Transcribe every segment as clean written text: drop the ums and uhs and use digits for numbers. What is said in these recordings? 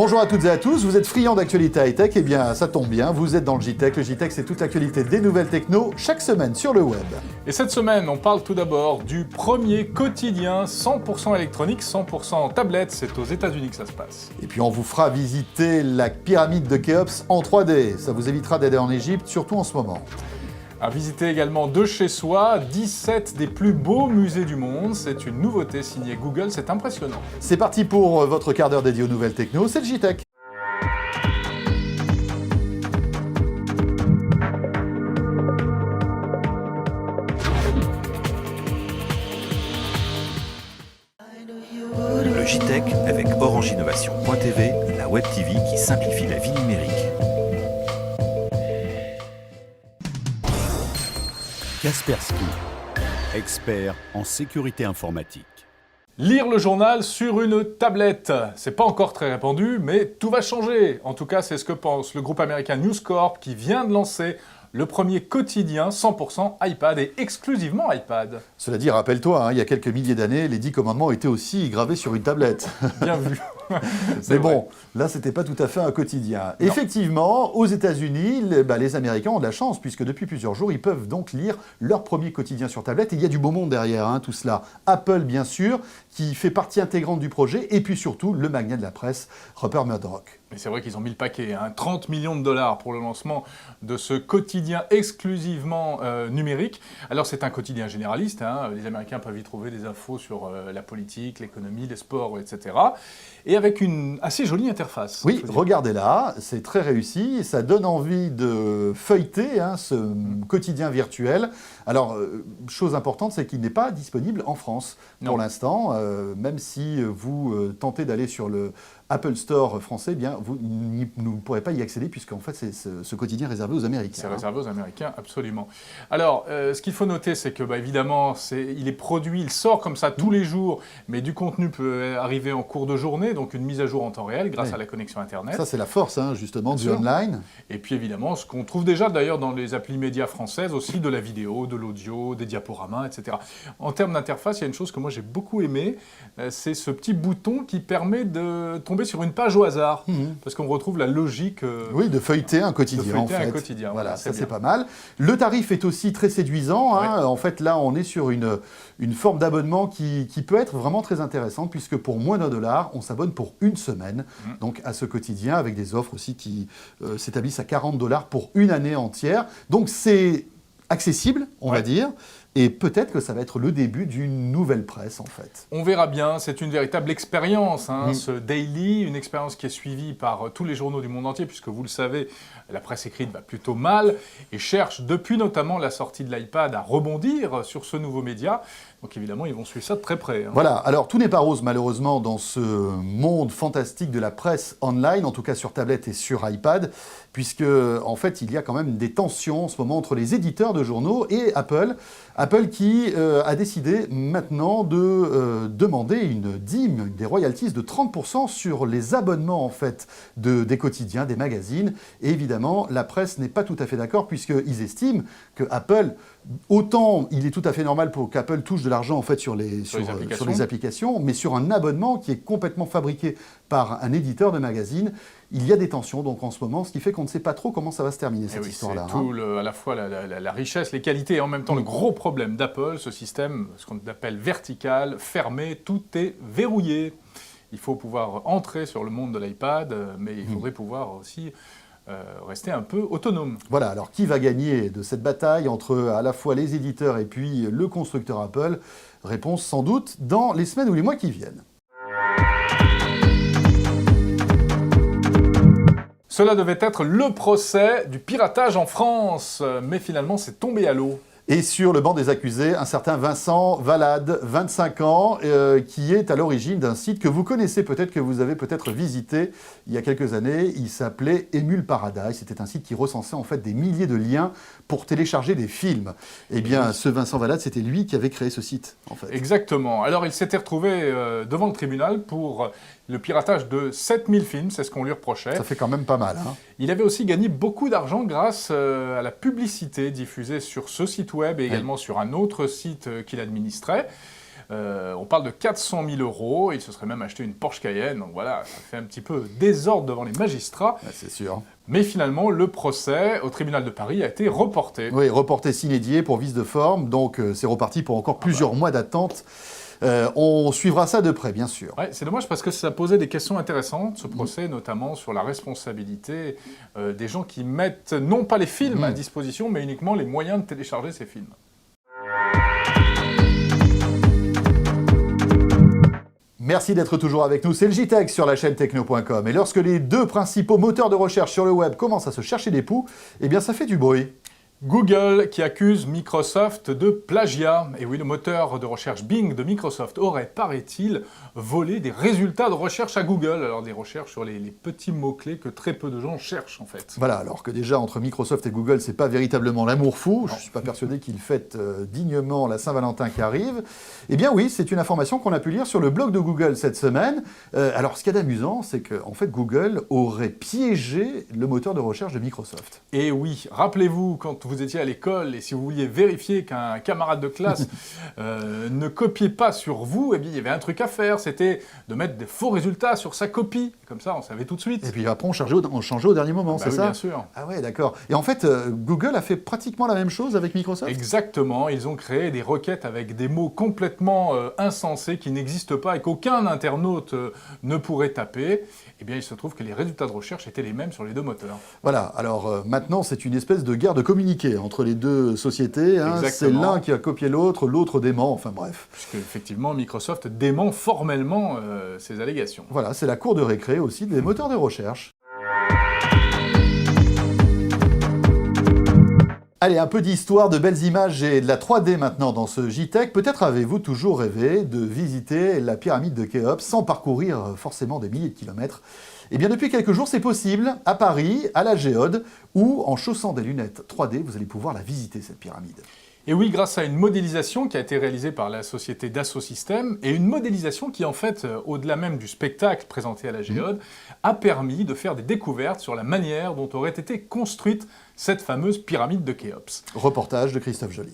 Bonjour à toutes et à tous, vous êtes friands d'actualité high-tech, eh bien ça tombe bien, vous êtes dans le JTech. Le JTech, c'est toute l'actualité des nouvelles techno chaque semaine sur le web. Et cette semaine, on parle tout d'abord du premier quotidien 100% électronique, 100% tablette, c'est aux États-Unis que ça se passe. Et puis on vous fera visiter la pyramide de Khéops en 3D, ça vous évitera d'aller en Égypte, surtout en ce moment. À visiter également de chez soi, 17 des plus beaux musées du monde, c'est une nouveauté signée Google, c'est impressionnant. C'est parti pour votre quart d'heure dédié aux nouvelles techno, c'est le JTech. Le JTech avec OrangeInnovation.tv, la web TV qui simplifie la vie numérique. Kaspersky, expert en sécurité informatique. Lire le journal sur une tablette, c'est pas encore très répandu, mais tout va changer. En tout cas, c'est ce que pense le groupe américain News Corp qui vient de lancer le premier quotidien 100% iPad et exclusivement iPad. Cela dit, rappelle-toi, il y a quelques milliers d'années, les 10 commandements étaient aussi gravés sur une tablette. Bien vu. Mais bon, là, c'était pas tout à fait un quotidien. Non. Effectivement, aux États-Unis, les Américains ont de la chance, puisque depuis plusieurs jours, ils peuvent donc lire leur premier quotidien sur tablette. Et il y a du beau monde derrière, tout cela. Apple, bien sûr, qui fait partie intégrante du projet, et puis surtout, le magnat de la presse, Rupert Murdoch. Mais c'est vrai qu'ils ont mis le paquet, 30 millions de dollars pour le lancement de ce quotidien exclusivement numérique. Alors c'est un quotidien généraliste, les Américains peuvent y trouver des infos sur la politique, l'économie, les sports, etc. Et avec une assez jolie interface. Oui, regardez-là, c'est très réussi, ça donne envie de feuilleter ce quotidien virtuel. Alors, chose importante, c'est qu'il n'est pas disponible en France pour l'instant, même si vous tentez d'aller sur le Apple Store français, vous ne pourrez pas y accéder puisqu'en fait, c'est ce quotidien réservé aux Américains. C'est réservé aux Américains, absolument. Alors, ce qu'il faut noter, c'est que, évidemment, il est produit, il sort comme ça tous les jours, mais du contenu peut arriver en cours de journée, donc une mise à jour en temps réel grâce à la connexion Internet. Ça, c'est la force, justement, du online. Et puis, évidemment, ce qu'on trouve déjà, d'ailleurs, dans les applis médias françaises, aussi de la vidéo, de l'audio, des diaporamas, etc. En termes d'interface, il y a une chose que moi, j'ai beaucoup aimé, c'est ce petit bouton qui permet de tomber sur une page au hasard, parce qu'on retrouve la logique... oui, de feuilleter un quotidien, Voilà, ça c'est pas mal. Le tarif est aussi très séduisant. En fait, là, on est sur une forme d'abonnement qui peut être vraiment très intéressante, puisque pour moins d'$1, on s'abonne pour une semaine donc à ce quotidien, avec des offres aussi qui s'établissent à $40 pour une année entière. Donc c'est accessible, on va dire. Et peut-être que ça va être le début d'une nouvelle presse, en fait. On verra bien, c'est une véritable expérience, ce daily, une expérience qui est suivie par tous les journaux du monde entier, puisque vous le savez, la presse écrite va plutôt mal et cherche, depuis notamment la sortie de l'iPad, à rebondir sur ce nouveau média. Donc évidemment, ils vont suivre ça de très près. Voilà, alors tout n'est pas rose, malheureusement, dans ce monde fantastique de la presse online, en tout cas sur tablette et sur iPad, puisque, en fait, il y a quand même des tensions en ce moment entre les éditeurs de journaux et Apple. Apple qui a décidé maintenant de demander une dîme, des royalties de 30% sur les abonnements en fait des quotidiens, des magazines. Et évidemment, la presse n'est pas tout à fait d'accord puisqu'ils estiment que Apple, autant il est tout à fait normal pour qu'Apple touche de l'argent en fait sur les applications, mais sur un abonnement qui est complètement fabriqué par un éditeur de magazine, il y a des tensions donc en ce moment, ce qui fait qu'on ne sait pas trop comment ça va se terminer cette histoire-là. C'est tout à la fois la richesse, les qualités et en même temps le gros problème d'Apple, ce système, ce qu'on appelle vertical, fermé, tout est verrouillé. Il faut pouvoir entrer sur le monde de l'iPad, mais il faudrait pouvoir aussi rester un peu autonome. Voilà, alors qui va gagner de cette bataille entre à la fois les éditeurs et puis le constructeur Apple? Réponse sans doute dans les semaines ou les mois qui viennent. Cela devait être le procès du piratage en France, mais finalement c'est tombé à l'eau. Et sur le banc des accusés, un certain Vincent Valade, 25 ans, qui est à l'origine d'un site que vous connaissez peut-être, que vous avez peut-être visité il y a quelques années. Il s'appelait Emule Paradise. C'était un site qui recensait en fait des milliers de liens pour télécharger des films. Eh bien, ce Vincent Valade, c'était lui qui avait créé ce site, en fait. Exactement. Alors, il s'était retrouvé devant le tribunal pour le piratage de 7000 films, c'est ce qu'on lui reprochait. Ça fait quand même pas mal. Il avait aussi gagné beaucoup d'argent grâce à la publicité diffusée sur ce site web et également sur un autre site qu'il administrait. On parle de 400 000 €. Il se serait même acheté une Porsche Cayenne. Donc voilà, ça fait un petit peu désordre devant les magistrats. Ouais, c'est sûr. Mais finalement, le procès au tribunal de Paris a été reporté. Oui, reporté sine die pour vice de forme. Donc c'est reparti pour encore plusieurs mois d'attente. On suivra ça de près, bien sûr. Ouais, c'est dommage parce que ça posait des questions intéressantes, ce procès, notamment sur la responsabilité des gens qui mettent non pas les films à disposition, mais uniquement les moyens de télécharger ces films. Merci d'être toujours avec nous, c'est le JTech sur la chaîne techno.com. Et lorsque les deux principaux moteurs de recherche sur le web commencent à se chercher des poux, eh bien ça fait du bruit. Google qui accuse Microsoft de plagiat. Et oui, le moteur de recherche Bing de Microsoft aurait, paraît-il, volé des résultats de recherche à Google. Alors des recherches sur les petits mots-clés que très peu de gens cherchent en fait. Voilà, alors que déjà entre Microsoft et Google, c'est pas véritablement l'amour fou. Je suis pas persuadé qu'ils fêtent dignement la Saint-Valentin qui arrive. Eh bien oui, c'est une information qu'on a pu lire sur le blog de Google cette semaine. Alors ce qu'il y a d'amusant, c'est qu'en fait Google aurait piégé le moteur de recherche de Microsoft. Et oui, rappelez-vous quand vous étiez à l'école et si vous vouliez vérifier qu'un camarade de classe ne copiait pas sur vous, eh bien, il y avait un truc à faire, c'était de mettre des faux résultats sur sa copie. Comme ça, on savait tout de suite. Et puis après, on changeait au dernier moment, Bah c'est oui, ça? Bien sûr. Ah ouais, d'accord. Et en fait, Google a fait pratiquement la même chose avec Microsoft? Exactement, ils ont créé des requêtes avec des mots complètement insensés qui n'existent pas et qu'aucun internaute ne pourrait taper. Eh bien, il se trouve que les résultats de recherche étaient les mêmes sur les deux moteurs. Voilà, alors maintenant, c'est une espèce de guerre de communiqué entre les deux sociétés. Hein. C'est l'un qui a copié l'autre dément, enfin bref. Puisque, effectivement, Microsoft dément formellement ces allégations. Voilà, c'est la cour de récré aussi des moteurs de recherche. Allez, un peu d'histoire, de belles images et de la 3D maintenant dans ce JTech. Peut-être avez-vous toujours rêvé de visiter la pyramide de Khéops sans parcourir forcément des milliers de kilomètres. Eh bien, depuis quelques jours, c'est possible, à Paris, à la Géode, où, en chaussant des lunettes 3D, vous allez pouvoir la visiter, cette pyramide. Et oui, grâce à une modélisation qui a été réalisée par la société Dassault Systèmes, et une modélisation qui, en fait, au-delà même du spectacle présenté à la Géode, a permis de faire des découvertes sur la manière dont aurait été construite cette fameuse pyramide de Khéops. Reportage de Christophe Joly.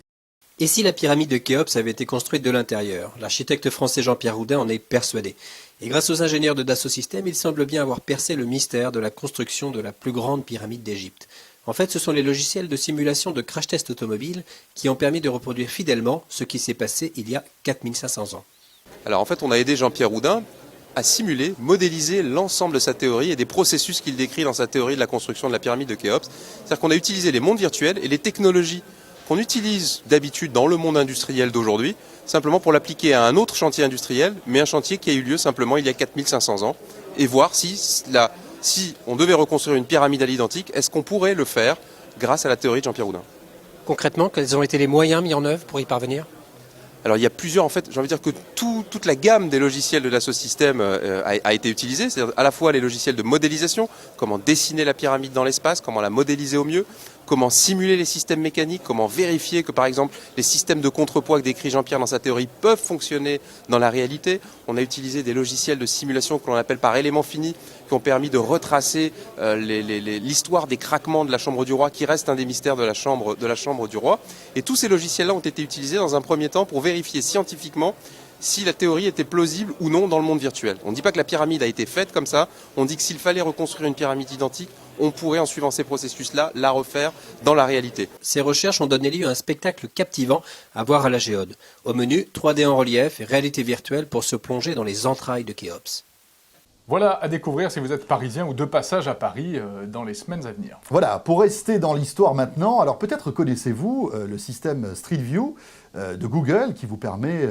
Et si la pyramide de Khéops avait été construite de l'intérieur? L'architecte français Jean-Pierre Houdin en est persuadé. Et grâce aux ingénieurs de Dassault Systèmes, il semble bien avoir percé le mystère de la construction de la plus grande pyramide d'Égypte. En fait, ce sont les logiciels de simulation de crash test automobile qui ont permis de reproduire fidèlement ce qui s'est passé il y a 4500 ans. Alors en fait, on a aidé Jean-Pierre Houdin à simuler, modéliser l'ensemble de sa théorie et des processus qu'il décrit dans sa théorie de la construction de la pyramide de Khéops. C'est-à-dire qu'on a utilisé les mondes virtuels et les technologies qu'on utilise d'habitude dans le monde industriel d'aujourd'hui, simplement pour l'appliquer à un autre chantier industriel, mais un chantier qui a eu lieu simplement il y a 4500 ans, et voir si on devait reconstruire une pyramide à l'identique, est-ce qu'on pourrait le faire grâce à la théorie de Jean-Pierre Houdin? Concrètement, quels ont été les moyens mis en œuvre pour y parvenir? Alors il y a plusieurs, en fait, j'ai envie de dire que toute la gamme des logiciels de Dassault Systèmes a été utilisée, c'est-à-dire à la fois les logiciels de modélisation, comment dessiner la pyramide dans l'espace, comment la modéliser au mieux, comment simuler les systèmes mécaniques, comment vérifier que par exemple les systèmes de contrepoids que décrit Jean-Pierre dans sa théorie peuvent fonctionner dans la réalité. On a utilisé des logiciels de simulation que l'on appelle par éléments finis, qui ont permis de retracer l'histoire des craquements de la chambre du roi, qui reste un des mystères de la chambre du roi. Et tous ces logiciels-là ont été utilisés dans un premier temps pour vérifier scientifiquement si la théorie était plausible ou non dans le monde virtuel. On ne dit pas que la pyramide a été faite comme ça, on dit que s'il fallait reconstruire une pyramide identique, on pourrait, en suivant ces processus-là, la refaire dans la réalité. Ces recherches ont donné lieu à un spectacle captivant à voir à la Géode. Au menu, 3D en relief et réalité virtuelle pour se plonger dans les entrailles de Khéops. Voilà à découvrir si vous êtes parisien ou de passage à Paris dans les semaines à venir. Voilà, pour rester dans l'histoire maintenant, alors peut-être connaissez-vous le système Street View de Google qui vous permet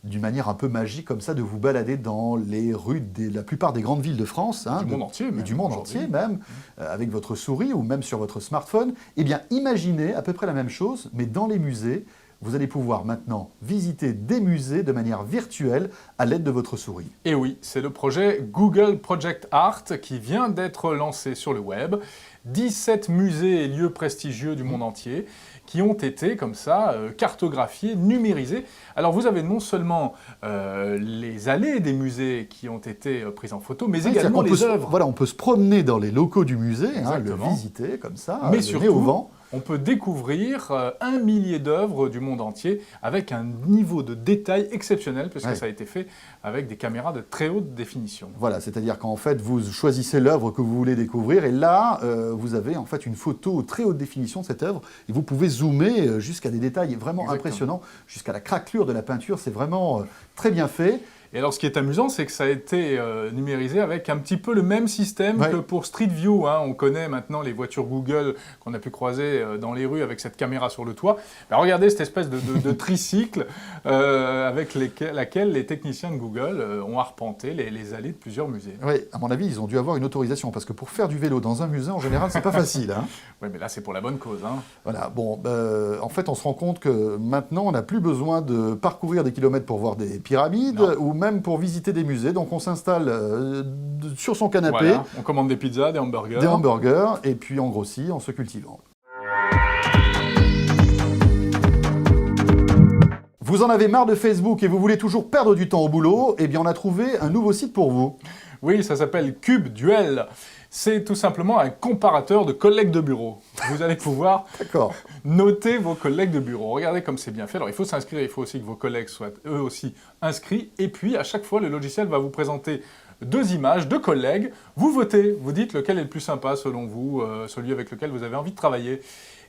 d'une manière un peu magique comme ça de vous balader dans les rues de la plupart des grandes villes de France. Du monde entier même. Et du monde entier même, avec votre souris ou même sur votre smartphone. Eh bien, imaginez à peu près la même chose, mais dans les musées. Vous allez pouvoir maintenant visiter des musées de manière virtuelle à l'aide de votre souris. Et oui, c'est le projet Google Project Art qui vient d'être lancé sur le web. 17 musées et lieux prestigieux du monde entier qui ont été comme ça cartographiés, numérisés. Alors vous avez non seulement les allées des musées qui ont été prises en photo, mais également les œuvres. Voilà, on peut se promener dans les locaux du musée, le Exactement. visiter comme ça, Mais le surtout, nez au vent. on peut découvrir 1 millier d'œuvres du monde entier avec un niveau de détail exceptionnel, puisque ça a été fait avec des caméras de très haute définition. Voilà, c'est-à-dire qu'en fait, vous choisissez l'œuvre que vous voulez découvrir, et là, vous avez en fait une photo très haute définition de cette œuvre, et vous pouvez zoomer jusqu'à des détails vraiment impressionnants, jusqu'à la craquelure de la peinture, c'est vraiment très bien fait. Et alors, ce qui est amusant, c'est que ça a été numérisé avec un petit peu le même système que pour Street View. Hein. On connaît maintenant les voitures Google qu'on a pu croiser dans les rues avec cette caméra sur le toit. Ben, regardez cette espèce de tricycle avec laquelle les techniciens de Google ont arpenté les allées de plusieurs musées. Oui, à mon avis, ils ont dû avoir une autorisation, parce que pour faire du vélo dans un musée, en général, c'est pas facile. Hein. Oui, mais là, c'est pour la bonne cause. Hein. Voilà, bon, en fait, on se rend compte que maintenant, on n'a plus besoin de parcourir des kilomètres pour voir des pyramides, ou même pour visiter des musées. Donc, on s'installe sur son canapé. Voilà. On commande des pizzas, des hamburgers. Des hamburgers, et puis on grossit en se cultivant. Vous en avez marre de Facebook et vous voulez toujours perdre du temps au boulot? Eh bien, on a trouvé un nouveau site pour vous. Oui, ça s'appelle CubeDuel. C'est tout simplement un comparateur de collègues de bureau. Vous allez pouvoir noter vos collègues de bureau. Regardez comme c'est bien fait. Alors, il faut s'inscrire, il faut aussi que vos collègues soient eux aussi inscrits. Et puis, à chaque fois, le logiciel va vous présenter 2 images, 2 collègues. Vous votez, vous dites lequel est le plus sympa selon vous, celui avec lequel vous avez envie de travailler.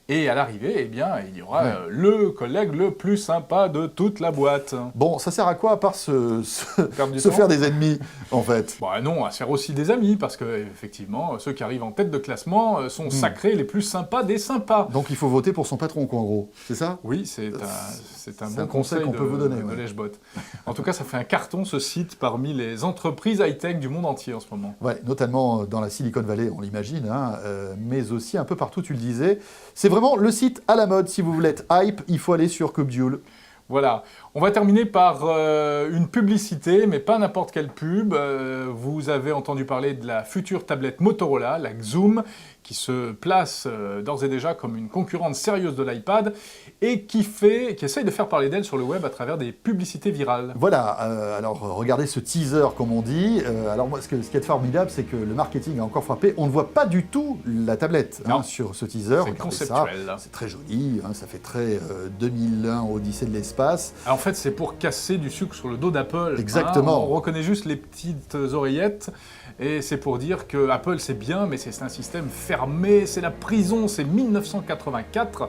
Et à l'arrivée, eh bien, il y aura le collègue le plus sympa de toute la boîte. Bon, ça sert à quoi à part se faire des ennemis, en fait? Bah non, ça sert aussi des amis, parce que effectivement, ceux qui arrivent en tête de classement sont sacrés les plus sympas des sympas. Donc il faut voter pour son patron, quoi, en gros. C'est ça? Oui, c'est un bon conseil qu'on peut vous donner. De Lèche-Bot. En tout cas, ça fait un carton, ce site, parmi les entreprises high-tech du monde entier en ce moment. Ouais, notamment dans la Silicon Valley, on l'imagine, hein, mais aussi un peu partout, tu le disais. C'est vraiment le site à la mode. Si vous voulez être hype, il faut aller sur CubeDuel. Voilà. On va terminer par une publicité, mais pas n'importe quelle pub. Vous avez entendu parler de la future tablette Motorola, la Xoom, qui se place d'ores et déjà comme une concurrente sérieuse de l'iPad et qui essaye de faire parler d'elle sur le web à travers des publicités virales. Voilà, alors regardez ce teaser comme on dit. Alors moi, ce qui est formidable, c'est que le marketing a encore frappé. On ne voit pas du tout la tablette sur ce teaser. C'est conceptuel. C'est très joli, hein, ça fait très 2001 Odyssée de l'espace. Alors, en fait, c'est pour casser du sucre sur le dos d'Apple. Exactement. Hein. On reconnaît juste les petites oreillettes. Et c'est pour dire que Apple c'est bien, mais c'est un système fermé, c'est la prison, c'est 1984.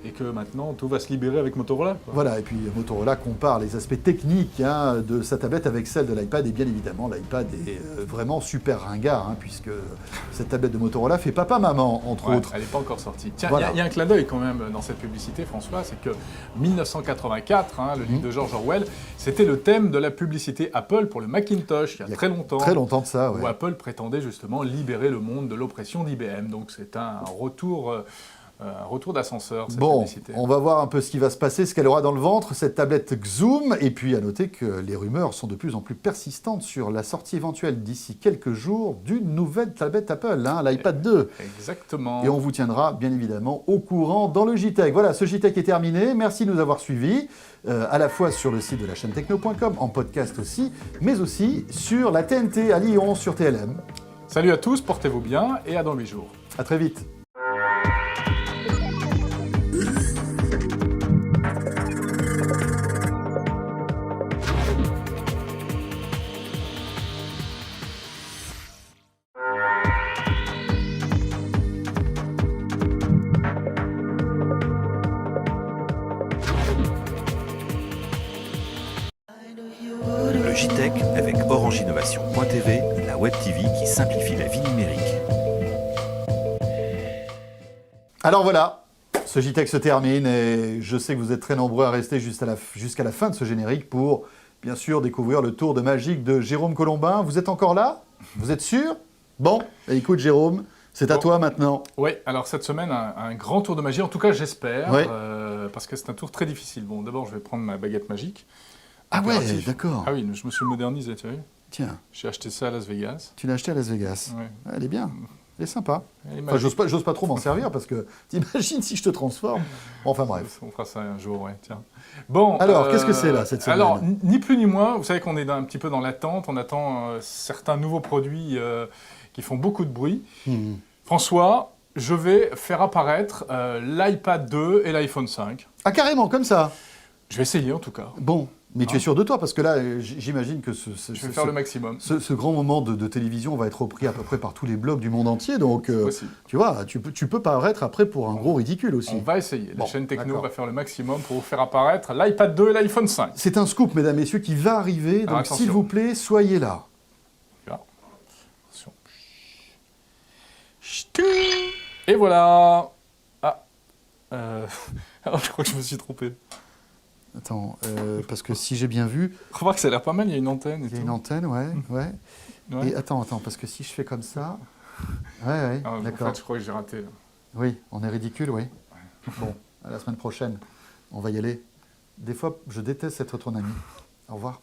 Et que maintenant, tout va se libérer avec Motorola. Quoi. Voilà, et puis Motorola compare les aspects techniques de sa tablette avec celle de l'iPad, et bien évidemment, l'iPad est vraiment super ringard, hein, puisque cette tablette de Motorola fait papa-maman, entre autres. Elle n'est pas encore sortie. Tiens, Voilà. y a un clin d'œil quand même dans cette publicité, François, c'est que 1984, le livre de George Orwell, c'était le thème de la publicité Apple pour le Macintosh, il y a très longtemps. Très longtemps de ça, ouais. Où Apple prétendait justement libérer le monde de l'oppression d'IBM. Donc c'est un retour d'ascenseur, cette publicité. On va voir un peu ce qui va se passer, ce qu'elle aura dans le ventre, cette tablette Xoom. Et puis à noter que les rumeurs sont de plus en plus persistantes sur la sortie éventuelle d'ici quelques jours d'une nouvelle tablette Apple, l'iPad 2. Exactement. Et on vous tiendra bien évidemment au courant dans le JTech. Voilà, ce JTech est terminé. Merci de nous avoir suivis, à la fois sur le site de la chaîne techno.com, en podcast aussi, mais aussi sur la TNT à Lyon, sur TLM. Salut à tous, portez-vous bien et à dans 8 jours. À très vite. Le JTech avec OrangeInnovation.tv, la web TV qui simplifie la vie numérique. Alors voilà, ce JTech se termine et je sais que vous êtes très nombreux à rester jusqu'à la fin de ce générique pour, bien sûr, découvrir le tour de magique de Jérôme Colombin. Vous êtes encore là? Vous êtes sûr? Bon, écoute Jérôme, c'est à toi maintenant. Oui, alors cette semaine, un grand tour de magie, en tout cas j'espère, ouais. Parce que c'est un tour très difficile. Bon, d'abord je vais prendre ma baguette magique. Ah ouais, d'accord. Ah oui, je me suis modernisé, tu as vu? Tiens. J'ai acheté ça à Las Vegas. Tu l'as acheté à Las Vegas? Ouais. Elle est bien. Elle est sympa. Enfin, j'ose pas trop m'en servir parce que t'imagines si je te transforme. Enfin bref. On fera ça un jour, ouais, tiens. Bon. Alors, qu'est-ce que c'est là cette semaine? Alors, ni plus ni moins, vous savez qu'on est un petit peu dans l'attente, on attend certains nouveaux produits qui font beaucoup de bruit. François, je vais faire apparaître l'iPad 2 et l'iPhone 5. Ah, carrément, comme ça. Je vais essayer en tout cas. Bon, mais tu es sûr de toi, parce que là, j'imagine que Je vais faire le maximum. ce grand moment de télévision va être repris à peu près par tous les blogs du monde entier, donc Possible. tu vois, tu peux paraître après pour un gros ridicule aussi. On va essayer. Bon, La chaîne Techno d'accord. va faire le maximum pour vous faire apparaître l'iPad 2 et l'iPhone 5. C'est un scoop, mesdames, messieurs, qui va arriver, donc attention. s'il vous plaît, soyez là. Là. Attention. Et voilà. Ah. Alors, je crois que je me suis trompé. Attends, parce que si j'ai bien vu, Remarque, ça a l'air pas mal, il y a une antenne et il y a tout. une antenne, ouais. Ouais. Et attends, parce que si je fais comme ça... Ouais, Ah, en d'accord. fait, je crois que j'ai raté. Là. Oui, on est ridicule, oui. Bon, à la semaine prochaine, on va y aller. Des fois, je déteste être ton ami. Au revoir.